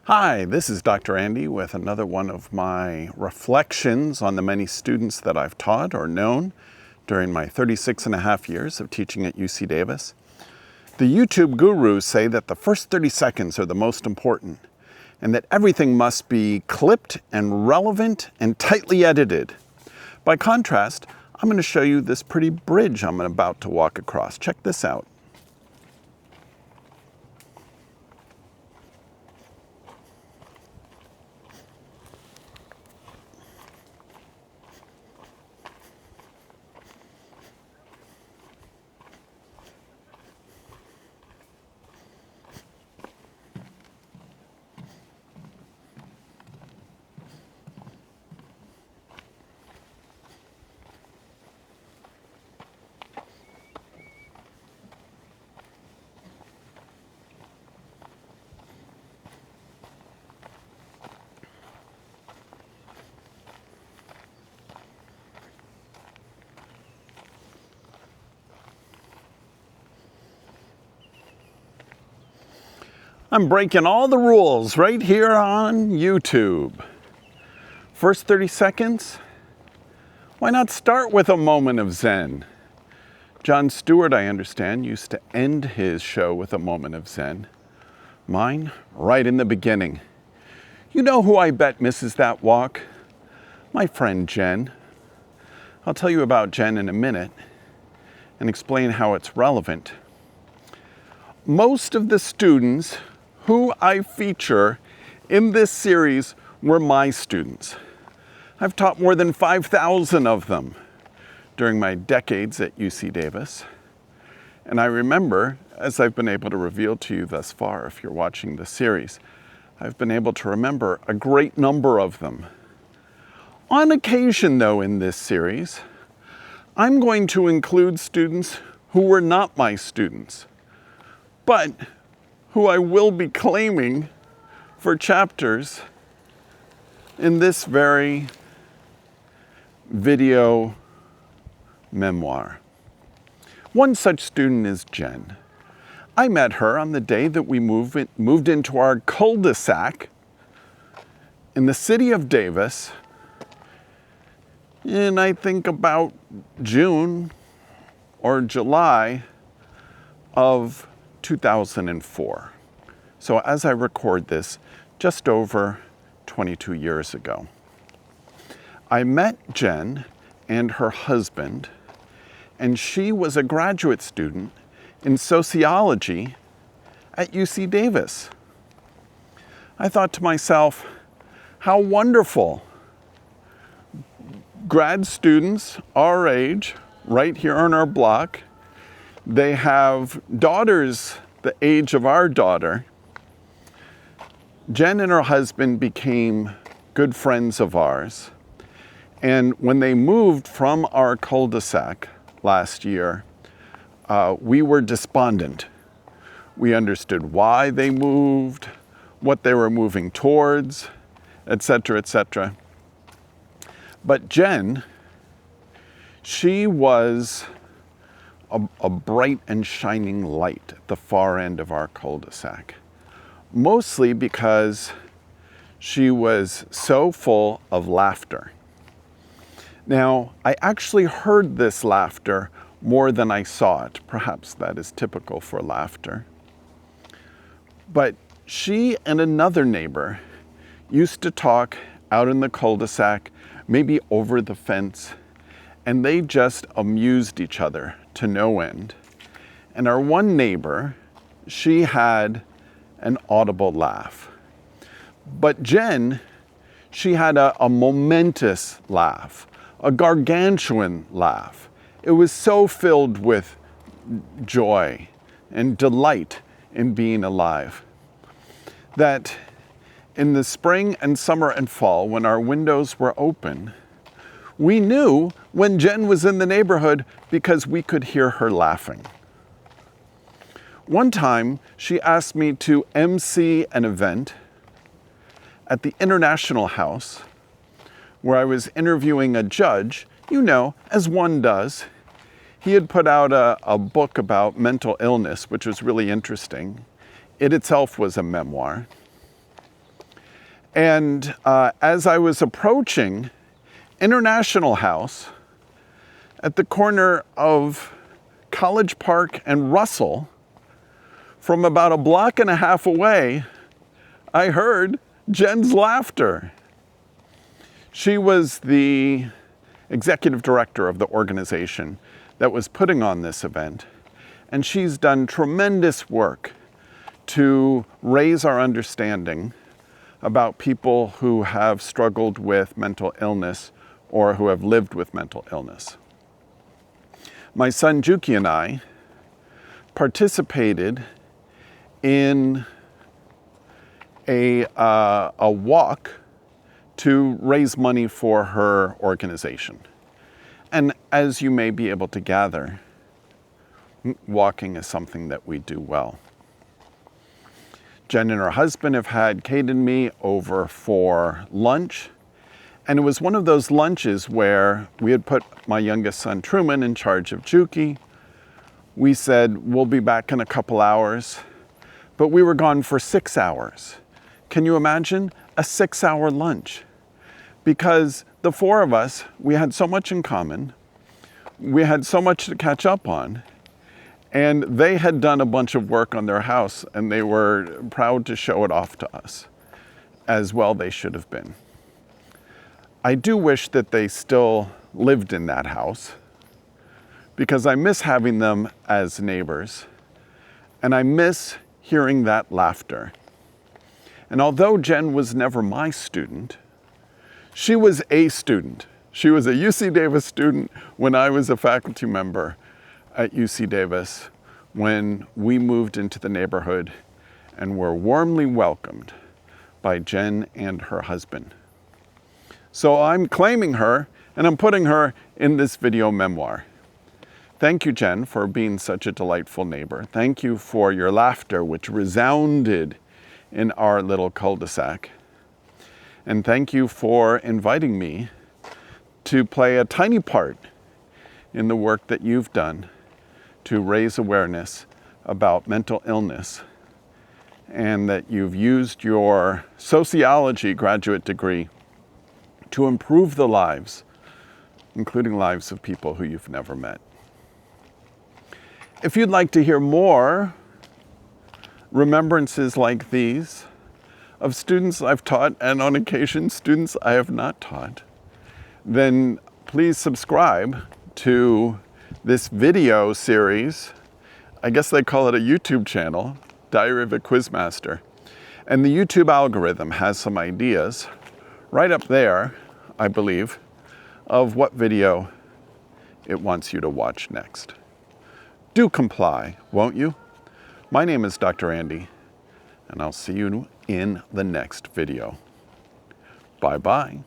Hi, this is Dr. Andy with another one of my reflections on the many students that I've taught or known during my 36 and a half years of teaching at UC Davis. The YouTube gurus say that the first 30 seconds are the most important and that everything must be clipped and relevant and tightly edited. By contrast, I'm going to show you this pretty bridge I'm about to walk across. Check this out. I'm breaking all the rules right here on YouTube. First 30 seconds, why not start with a moment of Zen? Jon Stewart, I understand, used to end his show with a moment of Zen. Mine, right in the beginning. You know who I bet misses that walk? My friend Jen. I'll tell you about Jen in a minute and explain how it's relevant. Most of the students who I feature in this series were my students. I've taught more than 5,000 of them during my decades at UC Davis. And I remember, as I've been able to reveal to you thus far, if you're watching the series, I've been able to remember a great number of them. On occasion, though, in this series, I'm going to include students who were not my students, but who I will be claiming for chapters in this very video memoir. One such student is Jen. I met her on the day that we moved into our cul-de-sac in the city of Davis in, I think, about June or July of 2004. So as I record this, just over 22 years ago. I met Jen and her husband, and she was a graduate student in sociology at UC Davis. I thought to myself, how wonderful. Grad students our age, right here on our block, they have daughters the age of our daughter. Jen and her husband became good friends of ours. And when they moved from our cul-de-sac last year, we were despondent. We understood why they moved, what they were moving towards, etc., etc. But Jen, she was a bright and shining light at the far end of our cul-de-sac, mostly because she was so full of laughter. Now, I actually heard this laughter more than I saw it. Perhaps that is typical for laughter. But she and another neighbor used to talk out in the cul-de-sac, maybe over the fence, and they just amused each other to no end. And our one neighbor, she had an audible laugh. But Jen, she had a momentous laugh, a gargantuan laugh. It was so filled with joy and delight in being alive that in the spring and summer and fall, when our windows were open, we knew when Jen was in the neighborhood because we could hear her laughing. One time, she asked me to MC an event at the International House where I was interviewing a judge, you know, as one does. He had put out a book about mental illness, which was really interesting. It itself was a memoir. And as I was approaching International House at the corner of College Park and Russell, from about a block and a half away, I heard Jen's laughter. She was the executive director of the organization that was putting on this event, and she's done tremendous work to raise our understanding about people who have struggled with mental illness or who have lived with mental illness. My son Juki and I participated in a walk to raise money for her organization. And as you may be able to gather, walking is something that we do well. Jen and her husband have had Kate and me over for lunch. And it was one of those lunches where we had put my youngest son Truman in charge of Juki. We said, we'll be back in a couple hours. But we were gone for 6 hours. Can you imagine a 6-hour lunch? Because the four of us, we had so much in common. We had so much to catch up on. And they had done a bunch of work on their house, and they were proud to show it off to us, as well they should have been. I do wish that they still lived in that house, because I miss having them as neighbors, and I miss hearing that laughter. And although Jen was never my student, she was a student. She was a UC Davis student when I was a faculty member at UC Davis, when we moved into the neighborhood and were warmly welcomed by Jen and her husband. So I'm claiming her, and I'm putting her in this video memoir. Thank you, Jen, for being such a delightful neighbor. Thank you for your laughter, which resounded in our little cul-de-sac. And thank you for inviting me to play a tiny part in the work that you've done to raise awareness about mental illness, and that you've used your sociology graduate degree to improve the lives, including lives of people who you've never met. If you'd like to hear more remembrances like these of students I've taught, and on occasion students I have not taught, then please subscribe to this video series. I guess they call it a YouTube channel, Diary of a Quizmaster. And the YouTube algorithm has some ideas right up there, I believe, of what video it wants you to watch next. Do comply, won't you? My name is Dr. Andy, and I'll see you in the next video. Bye-bye.